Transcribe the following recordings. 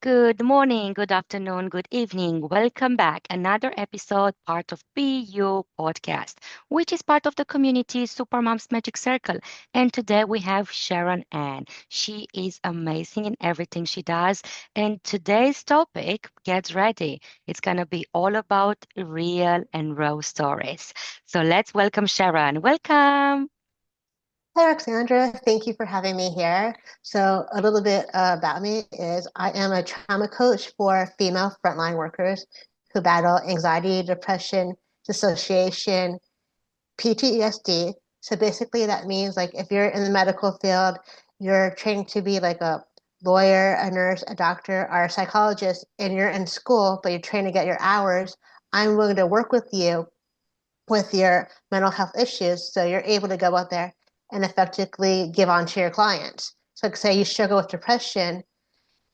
Good morning, good afternoon, good evening. Welcome back. Another episode, part of PU Podcast, which is part of the community Supermom's Magic Circle. And today we have Sharon Ann. She is amazing in everything she does. And today's topic, get ready. It's going to be all about real and raw stories. So let's welcome Sharon. Welcome. Hi, Alexandra. Thank you for having me here. So, a little bit about me is I am a trauma coach for female frontline workers who battle anxiety, depression, dissociation, PTSD. So, basically, that means like if you're in the medical field, you're trained to be like a lawyer, a nurse, a doctor, or a psychologist, and you're in school, but you're trained to get your hours. I'm willing to work with you with your mental health issues so you're able to go out there and effectively give on to your clients. So, like, say you struggle with depression,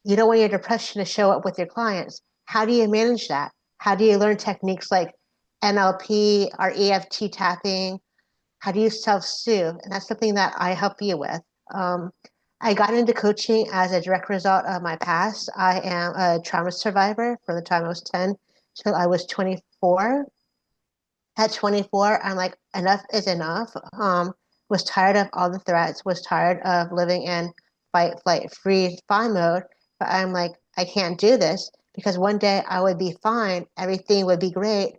you don't want your depression to show up with your clients. How do you manage that? How do you learn techniques like NLP or EFT tapping? How do you self-soothe? And that's something that I help you with. Um, I got into coaching as a direct result of my past. I am a trauma survivor from the time I was 10 till I was 24. At 24, I'm like, enough is enough. Was tired of all the threats, was tired of living in fight, flight, freeze, fawn mode. But I'm like, I can't do this because one day I would be fine, everything would be great.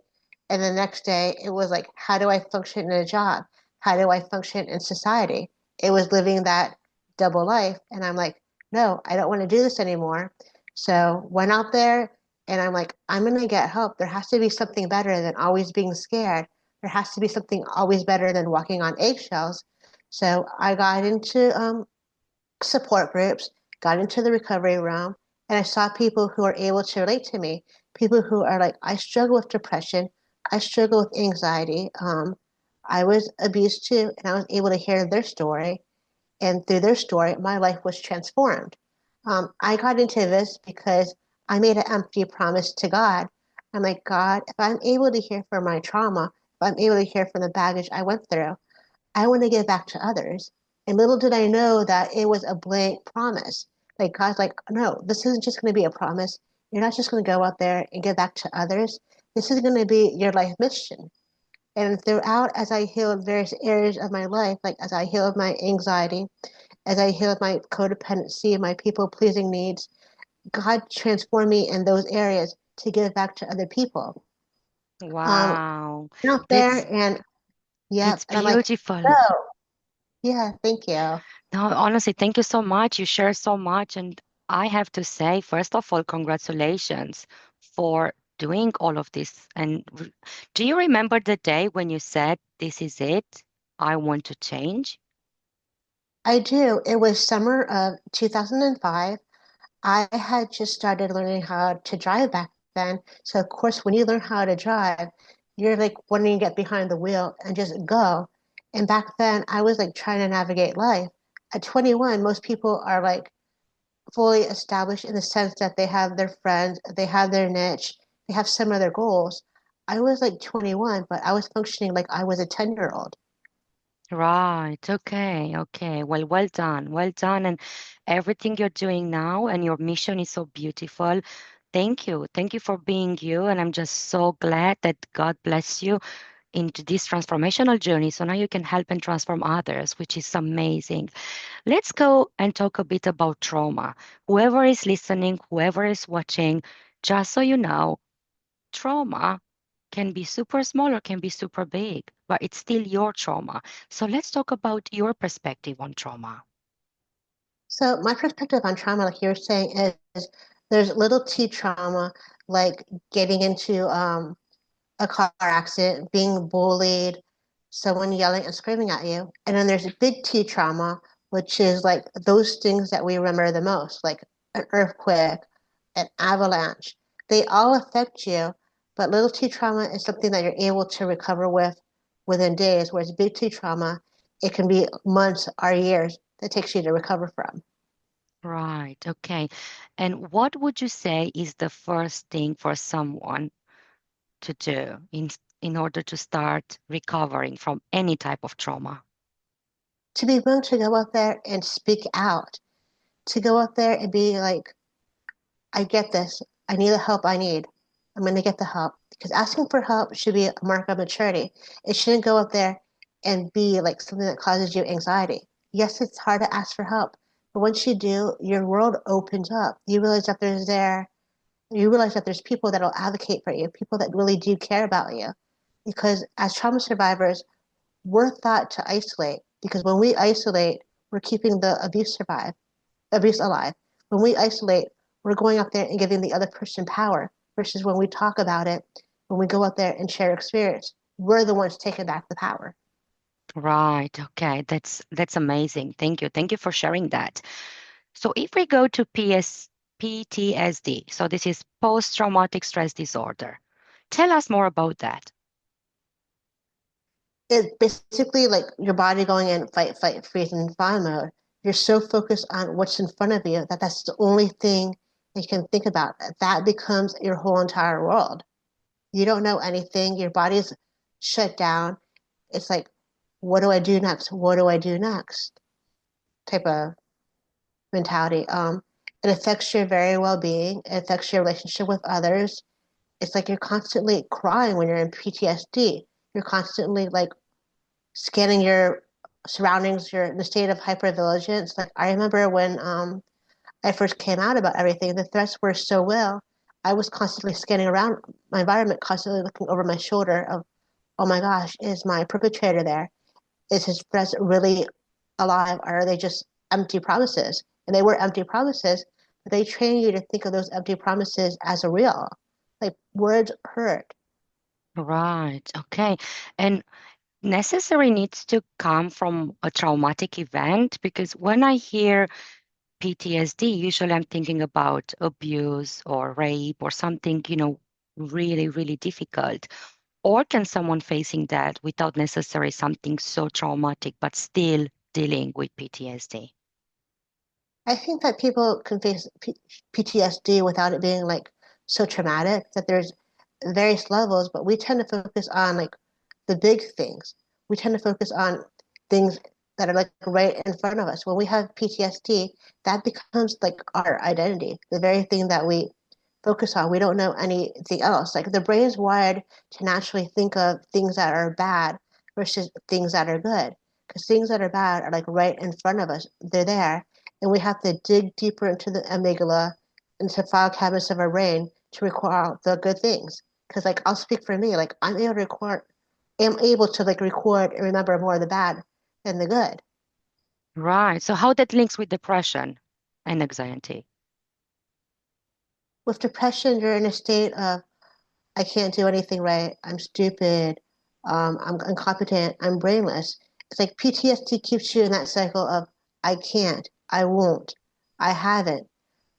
And the next day it was like, how do I function in a job? How do I function in society? It was living that double life. And I'm like, no, I don't want to do this anymore. So went out there and I'm like, I'm going to get help. There has to be something better than always being scared. There has to be something always better than walking on eggshells. So I got into support groups, got into the recovery room, and I saw people who are able to relate to me. People who are like, I struggle with depression. I struggle with anxiety. I was abused too, and I was able to hear their story. And through their story, my life was transformed. I got into this because I made an empty promise to God. I'm like, God, if I'm able to hear from my trauma, if I'm able to hear from the baggage I went through, I want to give back to others. And little did I know that it was a blank promise. Like God's like, no, this isn't just going to be a promise. You're not just going to go out there and give back to others. This is going to be your life mission. And throughout, as I healed various areas of my life, like as I healed my anxiety, as I healed my codependency, my people pleasing needs, God transformed me in those areas to give back to other people. Um, Wow. out there That's and yeah, it's and I'm like, beautiful. no, yeah, thank you. No, honestly, thank you so much. You share so much. And I have to say, first of all, congratulations for doing all of this. And do you remember the day when you said, this is it? I want to change? I do. It was summer of 2005. I had just started learning how to drive back then. So, of course, when you learn how to drive, you're like wanting to get behind the wheel and just go. And back then, I was like trying to navigate life. At 21, most people are like fully established in the sense that they have their friends, they have their niche, they have some of their goals. I was like 21, but I was functioning like I was a 10-year-old. Right. Okay. Okay. Well, well done. Well done. And everything you're doing now and your mission is so beautiful. Thank you. Thank you for being you. And I'm just so glad that God bless you into this transformational journey. So now you can help and transform others, which is amazing. Let's go and talk a bit about trauma. Whoever is listening, whoever is watching, just so you know, trauma can be super small or can be super big, but it's still your trauma. So let's talk about your perspective on trauma. So my perspective on trauma, like you were saying, is there's little T trauma, like getting into a car accident, being bullied, someone yelling and screaming at you. And then there's big T trauma, which is like those things that we remember the most, like an earthquake, an avalanche. They all affect you, but little T trauma is something that you're able to recover with within days, whereas big T trauma, it can be months or years that takes you to recover from. Right. Okay. And what would you say is the first thing for someone to do in order to start recovering from any type of trauma? To be willing to go out there and speak out, to go out there and be like I get this. I need the help I need. I'm going to get the help because asking for help should be a mark of maturity. It shouldn't go up there and be like something that causes you anxiety. Yes, it's hard to ask for help, but once you do, your world opens up. You realize that there's people that will advocate for you, people that really do care about you. Because as trauma survivors, we're thought to isolate because when we isolate, we're keeping the abuse alive. When we isolate, we're going up there and giving the other person power versus when we talk about it, when we go out there and share experience, we're the ones taking back the power. Right. Okay. That's amazing. Thank you. Thank you for sharing that. So if we go to PTSD, so this is post-traumatic stress disorder. Tell us more about that. It's basically like your body going in fight, fight, freeze, and fawn mode. You're so focused on what's in front of you that that's the only thing you can think about. That becomes your whole entire world. You don't know anything. Your body's shut down. It's like, what do I do next? What do I do next? Type of mentality. It affects your very well-being. It affects your relationship with others. It's like you're constantly crying when you're in PTSD. You're constantly like scanning your surroundings. You're in a state of hypervigilance. Like I remember when I first came out about everything, the threats were so real. I was constantly scanning around my environment, constantly looking over my shoulder of, oh my gosh, is my perpetrator there? Is his threats really alive, or are they just empty promises? And they were empty promises, but they train you to think of those empty promises as a real. Like words hurt. Right. Okay. And necessary needs to come from a traumatic event because when I hear PTSD, usually I'm thinking about abuse or rape or something, really, really difficult. Or can someone facing that without necessarily something so traumatic, but still dealing with PTSD? I think that people can face PTSD without it being like so traumatic that there's various levels, but we tend to focus on like the big things. We tend to focus on things that are like right in front of us. When we have PTSD, that becomes like our identity, the very thing that we focus on. We don't know anything else. Like the brain's wired to naturally think of things that are bad versus things that are good. Because things that are bad are like right in front of us. They're there. And we have to dig deeper into the amygdala, into file cabinets of our brain to recall the good things. Because like I'll speak for me, like am able to like record and remember more of the bad than the good. Right. So how that links with depression and anxiety? With depression, you're in a state of I can't do anything right. I'm stupid. I'm incompetent. I'm brainless. It's like PTSD keeps you in that cycle of I can't, I won't, I haven't.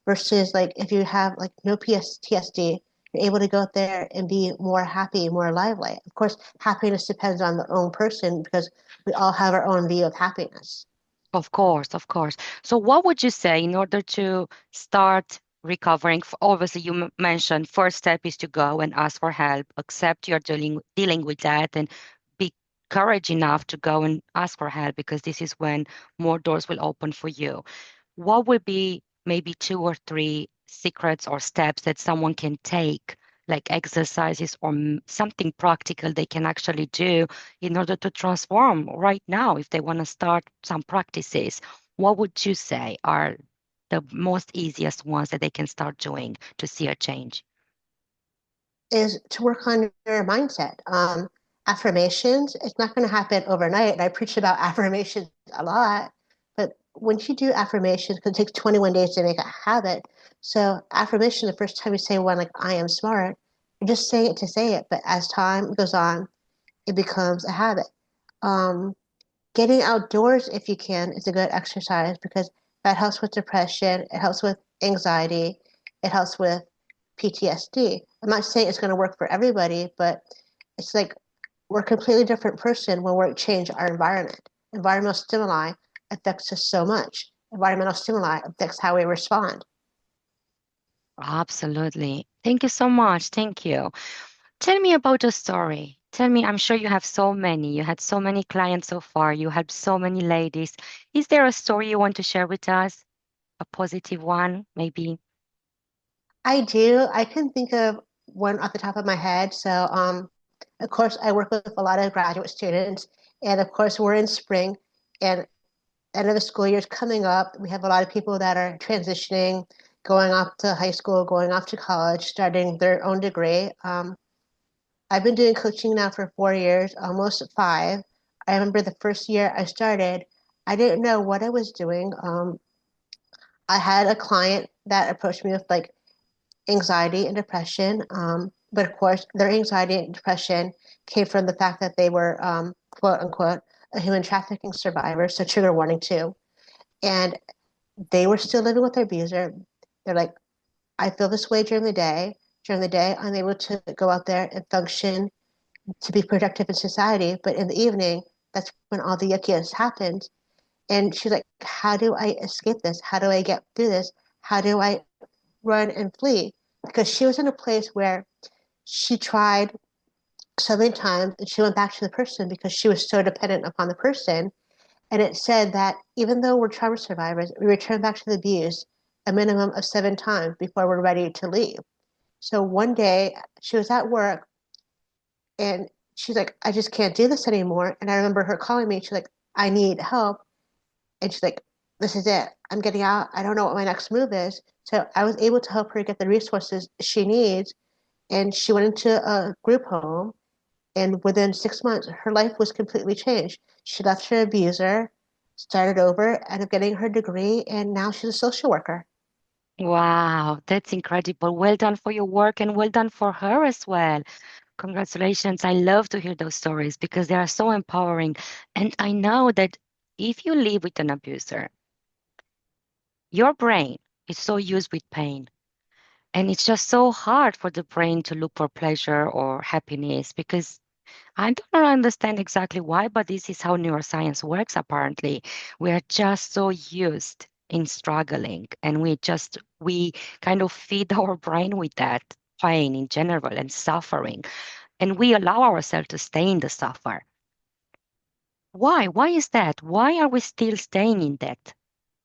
Versus like if you have like no PTSD, you're able to go out there and be more happy, more lively. Of course, happiness depends on the own person because we all have our own view of happiness. Of course, of course. So what would you say in order to start recovering? Obviously, you mentioned first step is to go and ask for help, accept you're dealing with that, and be courage enough to go and ask for help because this is when more doors will open for you. What would be maybe two or three secrets or steps that someone can take, like exercises or something practical they can actually do in order to transform right now if they want to start some practices? What would you say are the most easiest ones that they can start doing to see a change? Is to work on your mindset. Affirmations, it's not going to happen overnight. And I preach about affirmations a lot, but once you do affirmations, because it takes 21 days to make a habit. So affirmation, the first time you say one like I am smart, you're just saying it to say it. But as time goes on, it becomes a habit. Um, Getting outdoors if you can is a good exercise because that helps with depression, it helps with anxiety, it helps with PTSD. I'm not saying it's going to work for everybody, but it's like we're a completely different person when we change our environment. Environmental stimuli affects us so much. Environmental stimuli affects how we respond. Absolutely. Thank you so much. Thank you. Tell me about a story. Tell me, I'm sure you have so many. You had so many clients so far. You had so many ladies. Is there a story you want to share with us? A positive one, maybe? I do. I can think of one off the top of my head. So, of course, I work with a lot of graduate students, and of course, we're in spring, and end of the school year is coming up. We have a lot of people that are transitioning, going off to high school, going off to college, starting their own degree. I've been doing coaching now for 4 years, almost five. I remember the first year I started, I didn't know what I was doing. I had a client that approached me with like anxiety and depression. But of course, their anxiety and depression came from the fact that they were, quote unquote, a human trafficking survivor. So, trigger warning too. And they were still living with their abuser. They're like, I feel this way during the day. During the day, I'm able to go out there and function to be productive in society. But in the evening, that's when all the yuckiness happens. And she's like, how do I escape this? How do I get through this? How do I run and flee? Because she was in a place where she tried so many times and she went back to the person because she was so dependent upon the person. And it said that even though we're trauma survivors, we return back to the abuse a minimum of 7 times before we're ready to leave. So one day she was at work and she's like, I just can't do this anymore. And I remember her calling me. She's like, I need help. And she's like, this is it. I'm getting out. I don't know what my next move is. So I was able to help her get the resources she needs. And she went into a group home. And within 6 months, her life was completely changed. She left her abuser, started over, ended up getting her degree, and now she's a social worker. Wow, that's incredible. Well done for your work and well done for her as well. Congratulations. I love to hear those stories because they are so empowering. And I know that if you live with an abuser, your brain is so used with pain. And it's just so hard for the brain to look for pleasure or happiness because I don't understand exactly why, but this is how neuroscience works apparently. We are just so used in struggling and we kind of feed our brain with that pain in general and suffering. And we allow ourselves to stay in the suffer. Why? Why is that? Why are we still staying in that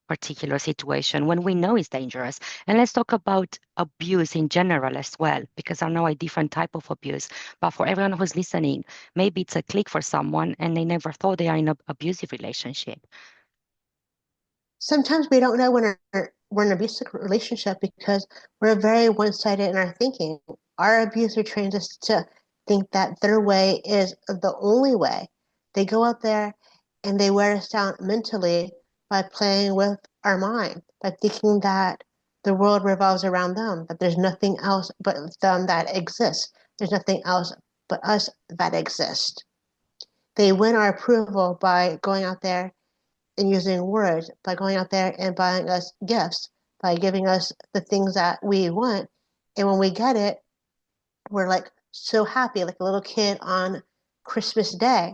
particular situation when we know it's dangerous? And let's talk about abuse in general as well, because I know a different type of abuse. But for everyone who's listening, maybe it's a click for someone and they never thought they are in an abusive relationship. Sometimes we don't know when we're in an abusive relationship because we're very one-sided in our thinking. Our abuser trains us to think that their way is the only way. They go out there and they wear us down mentally by playing with our mind, by thinking that the world revolves around them, that there's nothing else but them that exists. There's nothing else but us that exists. They win our approval by going out there and using words, by going out there and buying us gifts, by giving us the things that we want. And when we get it, we're like so happy, like a little kid on Christmas Day.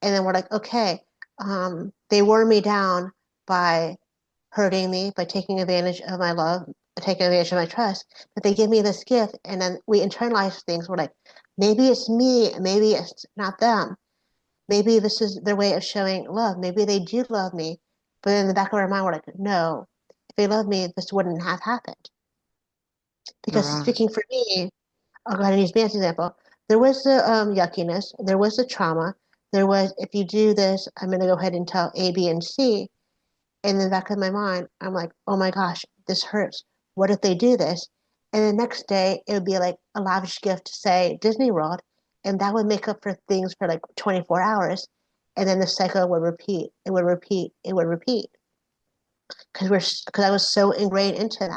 And then we're like, okay, they wore me down by hurting me, by taking advantage of my love, taking advantage of my trust. But they give me this gift, and then we internalize things. We're like, maybe it's me, maybe it's not them. Maybe this is their way of showing love. Maybe they do love me. But in the back of our mind, we're like, no, if they love me, this wouldn't have happened. Because Right. speaking for me, I'll go ahead and use me as an example. There was the yuckiness, there was the trauma, there was, if you do this, I'm going to go ahead and tell A, B, and C. And in the back of my mind, I'm like, oh my gosh, this hurts. What if they do this? And the next day, it would be like a lavish gift to say Disney World, and that would make up for things for like 24 hours. And then the cycle would repeat. It would repeat. It would repeat. Because I was so ingrained into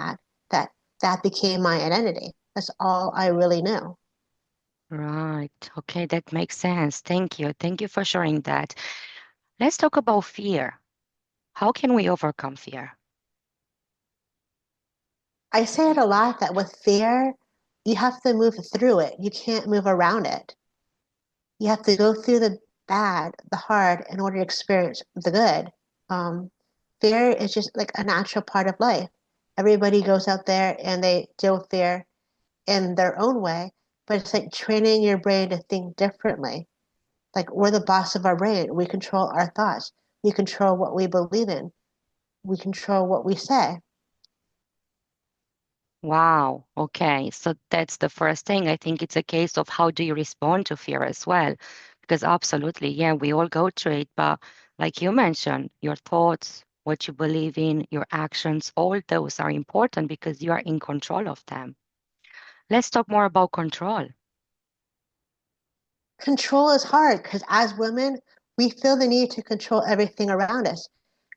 that that became my identity. That's all I really knew. Right. Okay, that makes sense. Thank you. Thank you for sharing that. Let's talk about fear. How can we overcome fear? I say it a lot that with fear, you have to move through it. You can't move around it. You have to go through the bad, the hard, in order to experience the good. Um, Fear is just like a natural part of life. Everybody goes out there and they deal with fear in their own way, but it's like training your brain to think differently. Like we're the boss of our brain. We control our thoughts. We control what we believe in. We control what we say. Wow. Okay. So that's the first thing. I think it's a case of how do you respond to fear as well? Because absolutely, yeah, we all go through it. But like you mentioned, your thoughts, what you believe in, your actions, all those are important because you are in control of them. Let's talk more about control. Control is hard because as women, we feel the need to control everything around us.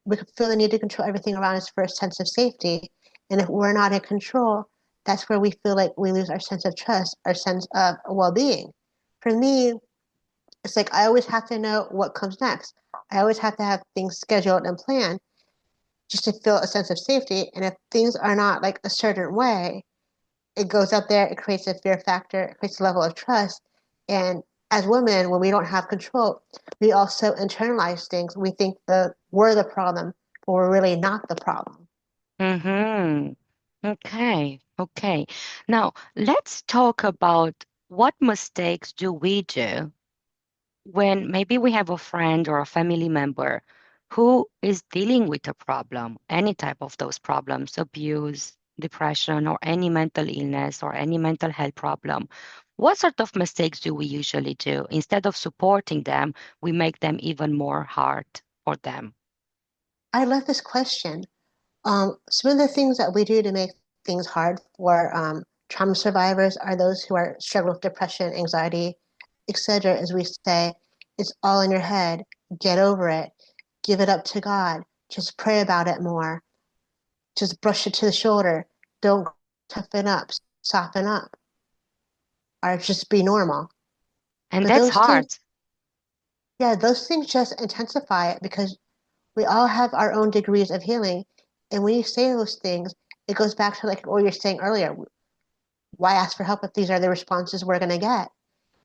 We feel the need to control everything around us for a sense of safety. And if we're not in control, that's where we feel like we lose our sense of trust, our sense of well-being. For me, it's like I always have to know what comes next. I always have to have things scheduled and planned just to feel a sense of safety. And if things are not like a certain way, it goes up there, it creates a fear factor, it creates a level of trust. And as women, when we don't have control, we also internalize things. We think that we're the problem, but we're really not the problem. Mm-hmm. Okay. Okay. Now, let's talk about what mistakes do we do when maybe we have a friend or a family member who is dealing with a problem, any type of those problems, abuse, depression, or any mental illness or any mental health problem. What sort of mistakes do we usually do? Instead of supporting them, we make them even more hard for them. I love this question. Some of the things that we do to make things hard for trauma survivors are those who are struggling with depression, anxiety, etc. As we say, it's all in your head. Get over it. Give it up to God. Just pray about it more. Just brush it to the shoulder. Don't toughen up, soften up, or just be normal. And But that's those things, hard. yeah, those things just intensify it because we all have our own degrees of healing. And when you say those things, it goes back to like what you were saying earlier. Why ask for help if these are the responses we're going to get?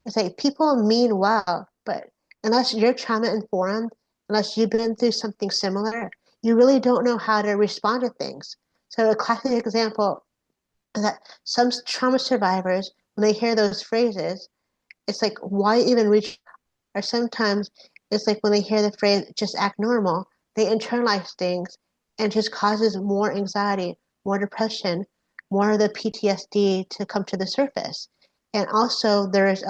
It's like people mean well, but unless you're trauma informed, unless you've been through something similar, you really don't know how to respond to things. So a classic example is that some trauma survivors, when they hear those phrases, it's like, why even reach? Or sometimes it's like when they hear the phrase, just act normal, they internalize things and just causes more anxiety, more depression, more of the PTSD to come to the surface. And also, there's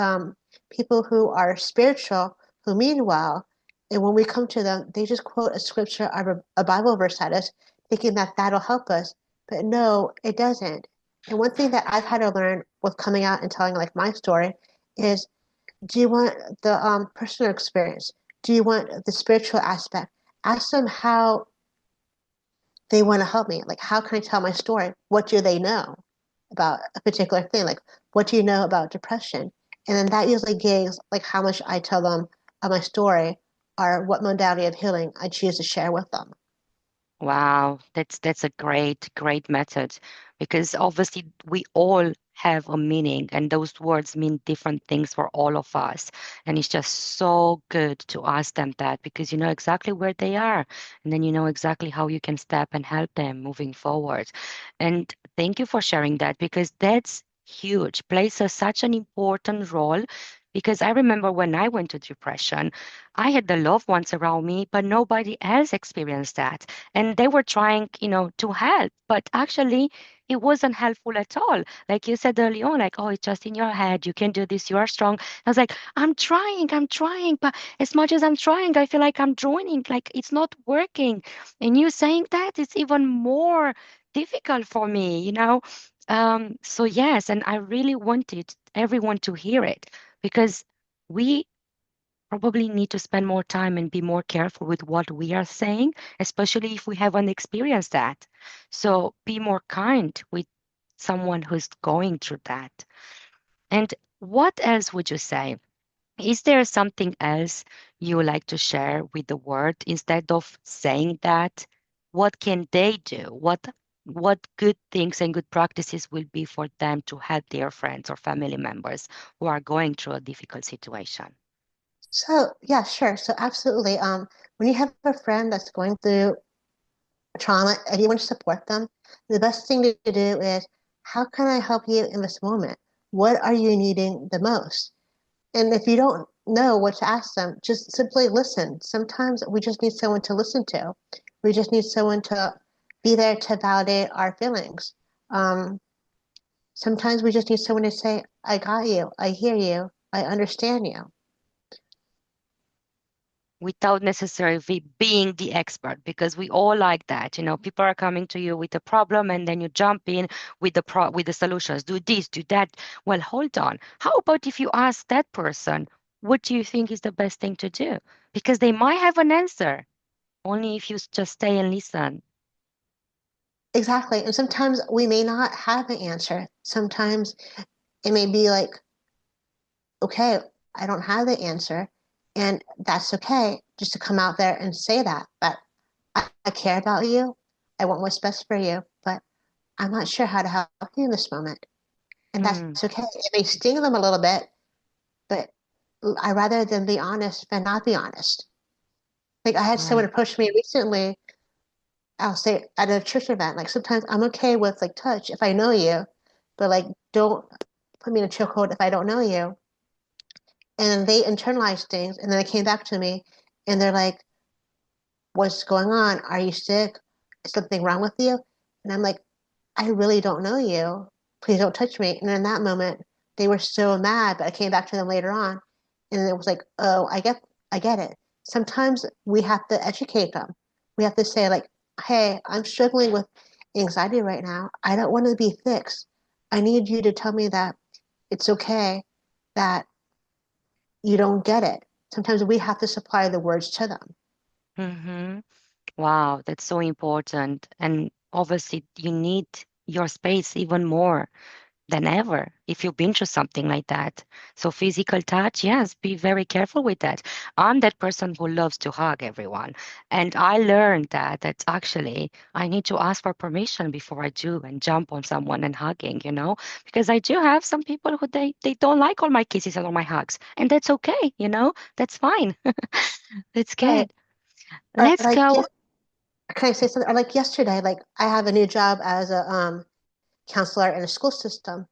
people who are spiritual who mean well. And when we come to them, they just quote a scripture or a Bible verse at us, thinking that that'll help us. But no, it doesn't. And one thing that I've had to learn with coming out and telling like my story is, do you want the personal experience? Do you want the spiritual aspect? Ask them how they want to help me. Like, how can I tell my story? What do they know about a particular thing? Like, what do you know about depression? And then that usually gauges like how much I tell them of my story or what modality of healing I choose to share with them. Wow, that's a great method because obviously we all have a meaning and those words mean different things for all of us. And it's just so good to ask them that because you know exactly where they are and then you know exactly how you can step and help them moving forward. And thank you for sharing that because that's huge, plays such an important role because I remember when I went to depression, I had the loved ones around me, but nobody else experienced that and they were trying, you know, to help, but actually it wasn't helpful at all. Like you said early on, like, oh, it's just in your head. You can do this. You are strong. I was like, I'm trying, but as much as I'm trying, I feel like I'm drowning. Like it's not working. And you saying that, it's even more difficult for me, you know? So yes, and I really wanted everyone to hear it because we probably need to spend more time and be more careful with what we are saying, especially if we haven't experienced that. So be more kind with someone who's going through that. And what else would you say? Is there something else you would like to share with the world instead of saying that? What can they do? What good things and good practices will be for them to help their friends or family members who are going through a difficult situation? So yeah, sure. So absolutely. When you have a friend that's going through trauma and you want to support them, the best thing to do is, how can I help you in this moment? What are you needing the most? And if you don't know what to ask them, just simply listen. Sometimes we just need someone to listen to. We just need someone to be there to validate our feelings. Um, Sometimes we just need someone to say, I got you, I hear you, I understand you. Without necessarily being the expert, because we all like that. People are coming to you with a problem and then you jump in with the solutions. Do this, do that. Well, hold on. How about if you ask that person, what do you think is the best thing to do? Because they might have an answer, only if you just stay and listen. Exactly. And sometimes we may not have an answer. Sometimes it may be like, okay, I don't have the answer. And that's okay just to come out there and say that. But I care about you. I want what's best for you, but I'm not sure how to help you in this moment. And that's Mm, okay. It may sting them a little bit, but I rather than be honest than not be honest. Like I had someone right. approach me recently, I'll say at a church event, like sometimes I'm okay with like touch if I know you, but like don't put me in a chokehold if I don't know you. And they internalized things and then they came back to me and they're like, what's going on? Are you sick? Is something wrong with you? And I'm like, I really don't know you. Please don't touch me. And in that moment, they were so mad, but I came back to them later on and it was like, oh, I get it. Sometimes we have to educate them. We have to say like, hey, I'm struggling with anxiety right now. I don't want to be fixed. I need you to tell me that it's okay, that you don't get it. Sometimes we have to supply the words to them. Mm-hmm. Wow, that's so important. And obviously, you need your space even more than ever if you've been through something like that. So physical touch, yes, be very careful with that. I'm that person who loves to hug everyone. And I learned that actually I need to ask for permission before I do and jump on someone and hugging, because I do have some people who they don't like all my kisses and all my hugs. And that's okay, that's fine. That's Right. good. Or Let's like, go. can I say something? Or like yesterday, like I have a new job as a counselor in a school system.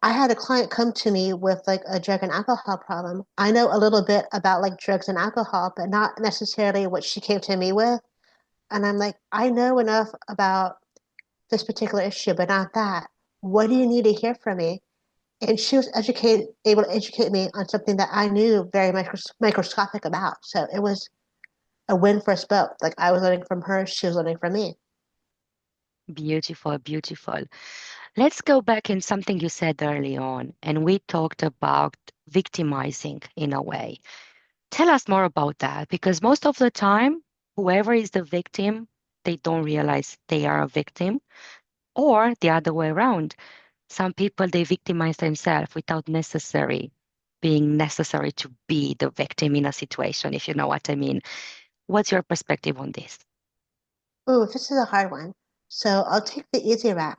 I had a client come to me with like a drug and alcohol problem. I know a little bit about like drugs and alcohol, but not necessarily what she came to me with. And I'm like, I know enough about this particular issue, but not that. What do you need to hear from me? And she was able to educate me on something that I knew very microscopic about. So it was a win for us both. Like I was learning from her, she was learning from me. Beautiful, beautiful. Let's go back in something you said early on, and we talked about victimizing in a way. Tell us more about that, because most of the time, whoever is the victim, they don't realize they are a victim, or the other way around. Some people, they victimize themselves without being necessary to be the victim in a situation, if you know what I mean. What's your perspective on this? Oh, this is a hard one. So I'll take the easy route.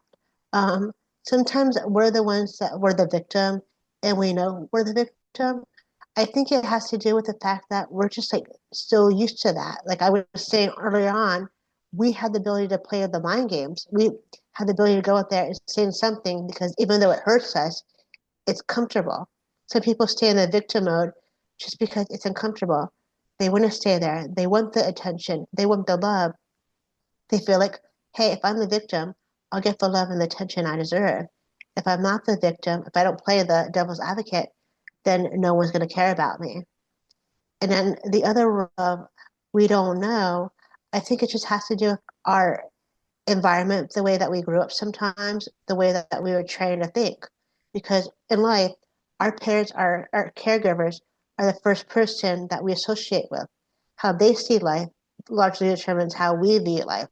Sometimes we're the ones that we're the victim and we know we're the victim. I think it has to do with the fact that we're just like so used to that. Like I was saying earlier on, we had the ability to play the mind games. We had the ability to go out there and say something because even though it hurts us, it's comfortable. Some people stay in the victim mode just because it's uncomfortable. They want to stay there. They want the attention. They want the love. They feel like, hey, if I'm the victim, I'll get the love and the attention I deserve. If I'm not the victim, if I don't play the devil's advocate, then no one's going to care about me. And then the other of we don't know, I think it just has to do with our environment, the way that we grew up sometimes, the way that we were trained to think. Because in life, our parents, our caregivers, are the first person that we associate with. How they see life largely determines how we view life.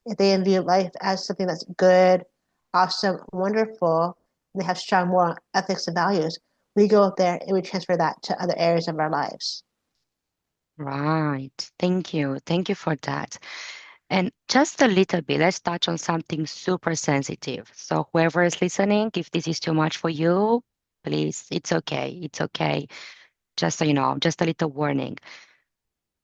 If they view life as something that's good, awesome, wonderful, and they have strong moral ethics and values, we go up there and we transfer that to other areas of our lives. Right. Thank you. Thank you for that. And just a little bit, let's touch on something super sensitive. So, whoever is listening, if this is too much for you, please, it's okay. It's okay. Just so you know, just a little warning.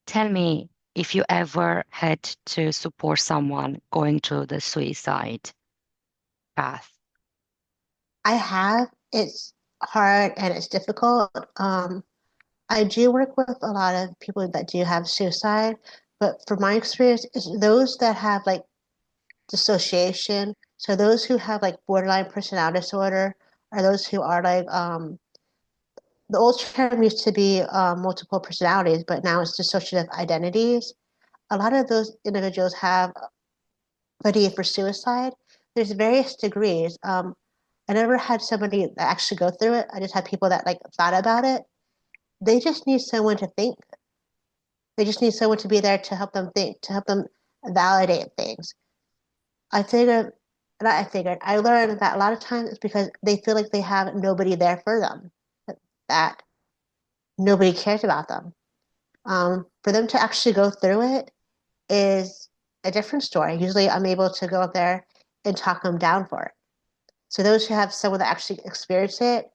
Tell me if you ever had to support someone going through the suicide path. I have. It's hard and it's difficult. I do work with a lot of people that do have suicide, but from my experience, it's those that have like dissociation. So those who have like borderline personality disorder are those who are like the old term used to be multiple personalities, but now it's dissociative identities. A lot of those individuals have a need for suicide. There's various degrees. I never had somebody that actually go through it. I just had people that like thought about it. They just need someone to think. They just need someone to be there to help them think, to help them validate things. I figured, not I figured, I learned that a lot of times it's because they feel like they have nobody there for them, that nobody cares about them. For them to actually go through it is a different story. Usually I'm able to go up there and talk them down for it. So those who have someone that actually experienced it,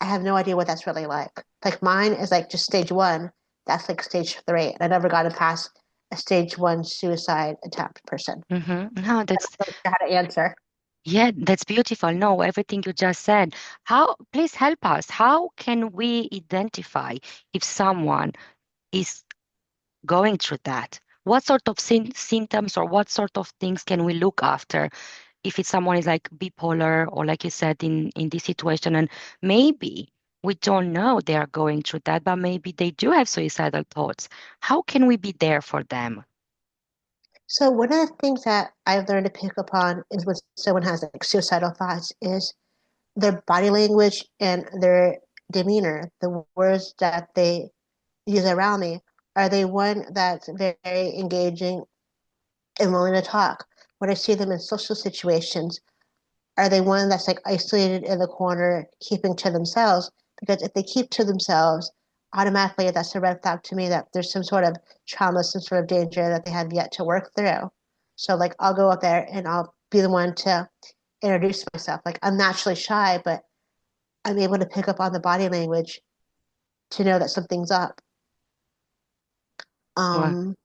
I have no idea what that's really like. Like mine is like just stage one. That's like stage three. And I never got past a stage one suicide attempt person. No, I don't know how to answer. yeah, that's beautiful. No, everything you just said. How, please help us. How can we identify if someone is going through that? What sort of symptoms or what sort of things can we look after if it's someone is like bipolar or like you said in this situation and maybe we don't know they are going through that, but maybe they do have suicidal thoughts. How can we be there for them? So one of the things that I've learned to pick up on is when someone has like suicidal thoughts is their body language and their demeanor, the words that they use around me. Are they one that's very engaging and willing to talk? When I see them in social situations, are they one that's like isolated in the corner, keeping to themselves? Because if they keep to themselves, automatically that's a red flag to me that there's some sort of trauma, some sort of danger that they have yet to work through. So like I'll go up there and I'll be the one to introduce myself. Like I'm naturally shy, but I'm able to pick up on the body language to know that something's up. Well, Um,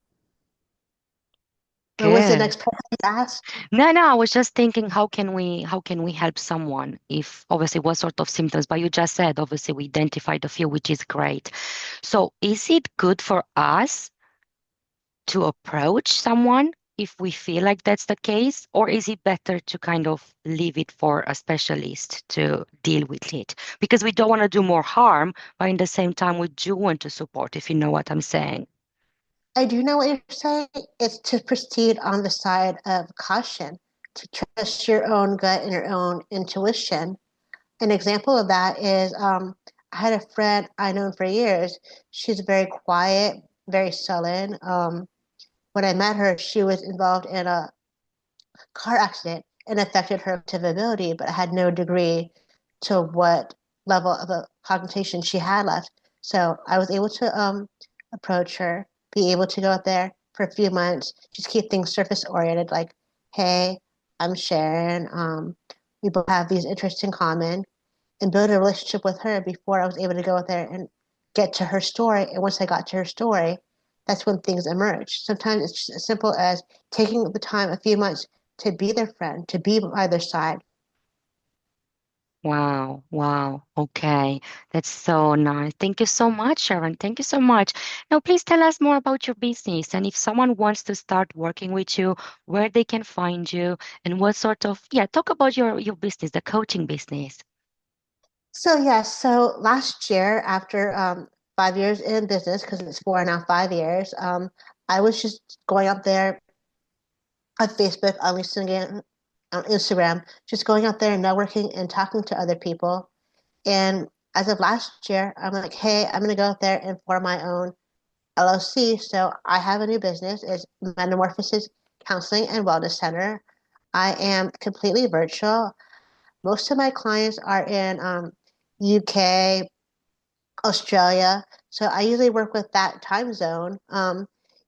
what was the good. next part you asked? No, I was just thinking how can we help someone if obviously what sort of symptoms, but you just said obviously we identified a few, which is great. So is it good for us to approach someone if we feel like that's the case, or is it better to kind of leave it for a specialist to deal with it? Because we don't want to do more harm, but in the same time, we do want to support, if you know what I'm saying. I do know what you're saying. It's to proceed on the side of caution, to trust your own gut and your own intuition. An example of that is I had a friend I known for years. She's very quiet, very sullen. When I met her, she was involved in a car accident and affected her cognitive ability, but had no degree to what level of a cognition she had left. So I was able to approach her, be able to go out there for a few months, just keep things surface oriented, like, hey, I'm Sharon. We both have these interests in common, and build a relationship with her before I was able to go out there and get to her story. And once I got to her story, that's when things emerge. Sometimes it's just as simple as taking the time, a few months, to be their friend, to be by their side. Wow, wow. Okay. That's so nice. Thank you so much, Sharon. Thank you so much. Now, please tell us more about your business and if someone wants to start working with you, where they can find you and what sort of, yeah, talk about your business, the coaching business. So yes, so last year, after 5 years in business, because it's four now, 5 years, I was just going up there on Facebook, on Instagram, just going out there and networking and talking to other people. And as of last year, I'm like, hey, I'm gonna go out there and form my own LLC. So I have a new business. It's Metamorphosis Counseling and Wellness Center. I am completely virtual. Most of my clients are in UK, Australia. So I usually work with that time zone.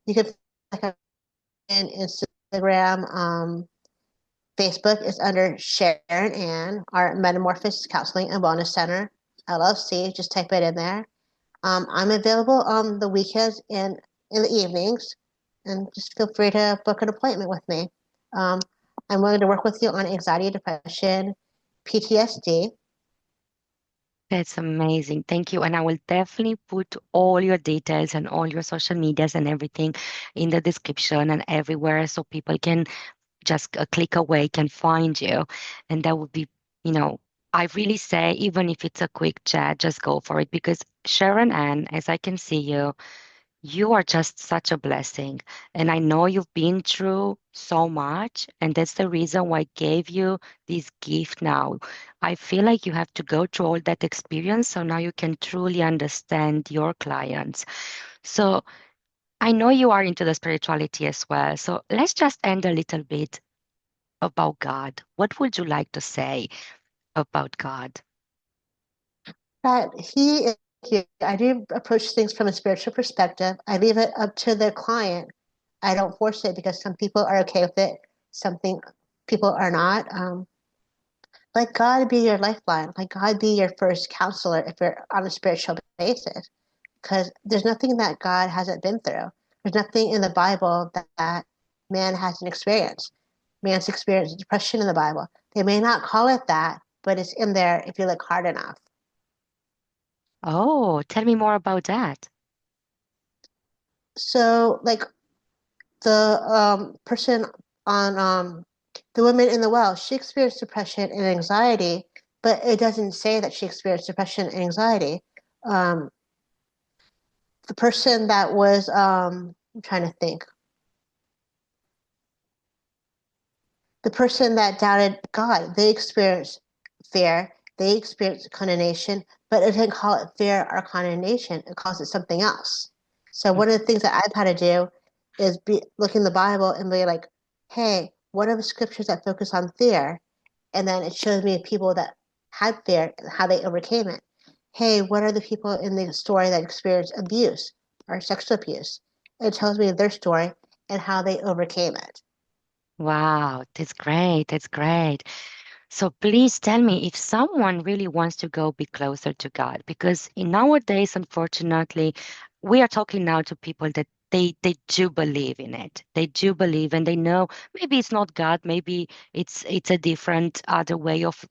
You can like in Instagram, Facebook is under Sharon Ann, our Metamorphosis Counseling and Wellness Center, LLC. Just type it in there. I'm available on the weekends and in the evenings, and just feel free to book an appointment with me. Um, I'm willing to work with you on anxiety, depression, PTSD. That's amazing. Thank you. And I will definitely put all your details and all your social medias and everything in the description and everywhere so people can just a click away can find you. And that would be, you know, I really say, even if it's a quick chat, just go for it because Sharon Ann, as I can see you, you are just such a blessing. And I know you've been through so much, and that's the reason why I gave you this gift now. I feel like you have to go through all that experience so now you can truly understand your clients. So I know you are into the spirituality as well. So let's just end a little bit about God. What would you like to say about God? That he is here. I do approach things from a spiritual perspective. I leave it up to the client. I don't force it because some people are okay with it. Something people are not. Let God be your lifeline. Let God be your first counselor if you're on a spiritual basis. Because there's nothing that God hasn't been through. There's nothing in the Bible that man hasn't experienced. Man's experienced depression in the Bible. They may not call it that, but it's in there if you look hard enough. Oh, tell me more about that. So, like the person on the woman in the well, she experienced depression and anxiety, but it doesn't say that she experienced depression and anxiety. Um, the person that was I'm trying to think. The person that doubted God, they experienced fear, they experienced condemnation, but it didn't call it fear or condemnation. It calls it something else. So one of the things that I've had to do is look in the Bible and be like, hey, what are the scriptures that focus on fear? And then it shows me people that had fear and how they overcame it. Hey, what are the people in the story that experienced abuse or sexual abuse? It tells me their story and how they overcame it. Wow, that's great. That's great. So please tell me if someone really wants to go be closer to God, because in nowadays, unfortunately, we are talking now to people that they do believe in it. They do believe and they know maybe it's not God, maybe it's a different other way of,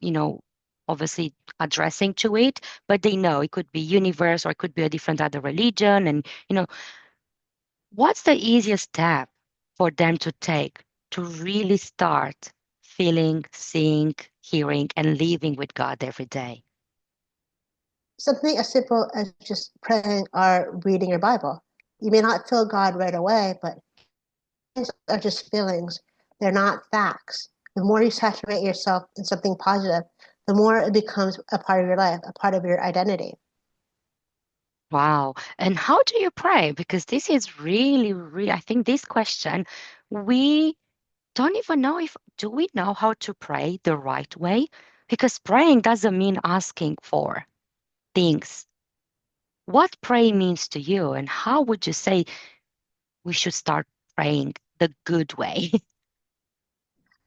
obviously addressing to it, but they know it could be universe or it could be a different other religion. And what's the easiest step for them to take to really start feeling, seeing, hearing, and living with God every day? Something as simple as just praying or reading your Bible. You may not feel God right away, but things are just feelings. They're not facts. The more you saturate yourself in something positive, the more it becomes a part of your life, a part of your identity. Wow. And how do you pray? Because this is really, really, I think this question, we don't even know if, do we know how to pray the right way? Because praying doesn't mean asking for things. What praying means to you, and how would you say we should start praying the good way?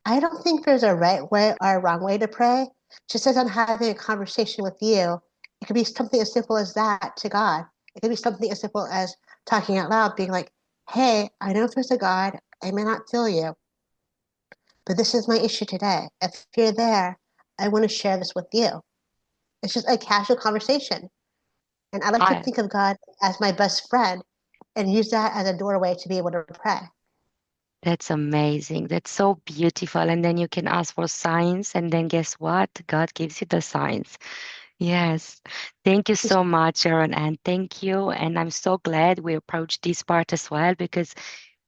I don't think there's a right way or a wrong way to pray. Just as I'm having a conversation with you, it could be something as simple as that to God. It could be something as simple as talking out loud, being like, hey, I know there's a God. I may not feel you, but this is my issue today. If you're there, I want to share this with you. It's just a casual conversation. And I like to I, think of God as my best friend and use that as a doorway to be able to pray. that's amazing. That's so beautiful. And then you can ask for signs, and then guess what? God gives you the signs. Yes. Thank you so much, Sharon, and thank you. And I'm so glad we approached this part as well because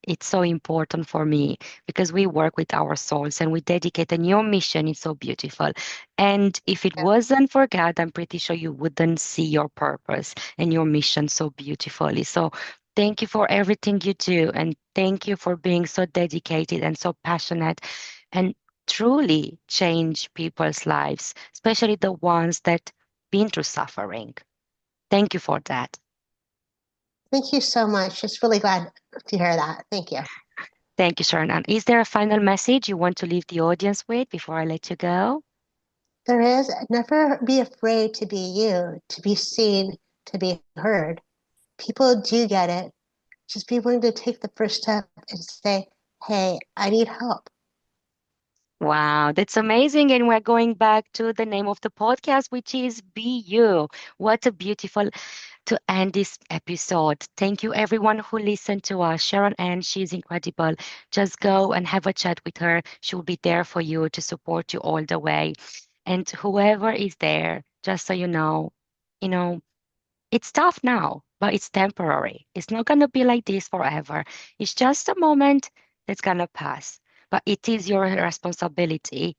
it's so important for me because we work with our souls and we dedicate, and your mission is so beautiful. And if it wasn't for God, I'm pretty sure you wouldn't see your purpose and your mission so beautifully. So thank you for everything you do. And thank you for being so dedicated and so passionate and truly change people's lives, especially the ones that been through suffering. Thank you for that. Thank you so much. Just really glad to hear that. Thank you. Thank you, Sharon. And is there a final message you want to leave the audience with before I let you go? There is never be afraid to be you, to be seen, to be heard. People do get it. Just be willing to take the first step and say, hey, I need help. Wow, that's amazing. And we're going back to the name of the podcast, which is Be You. What a beautiful to end this episode. Thank you, everyone who listened to us. Sharon Ann, she's incredible. Just go and have a chat with her. She'll be there for you to support you all the way. And whoever is there, just so you know, it's tough now, but it's temporary. It's not going to be like this forever. It's just a moment that's going to pass. But it is your responsibility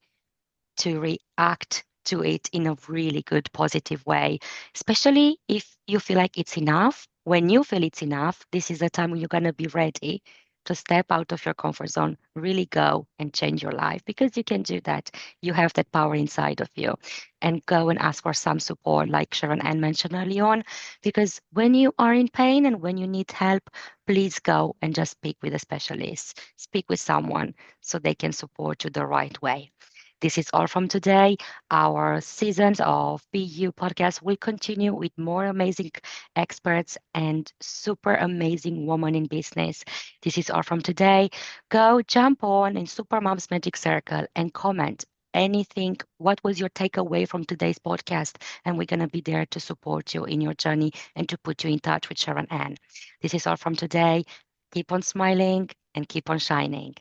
to react to it in a really good, positive way, especially if you feel like it's enough. When you feel it's enough, this is the time when you're going to be ready to step out of your comfort zone, really go and change your life because you can do that. You have that power inside of you. And go and ask for some support, like Sharon Ann mentioned early on, because when you are in pain and when you need help, please go and just speak with a specialist, speak with someone so they can support you the right way. This is all from today. Our seasons of BU podcast will continue with more amazing experts and super amazing women in business. This is all from today. Go jump on in Supermom's Magic Circle and comment anything. What was your takeaway from today's podcast? And we're going to be there to support you in your journey and to put you in touch with Sharon Ann. This is all from today. Keep on smiling and keep on shining.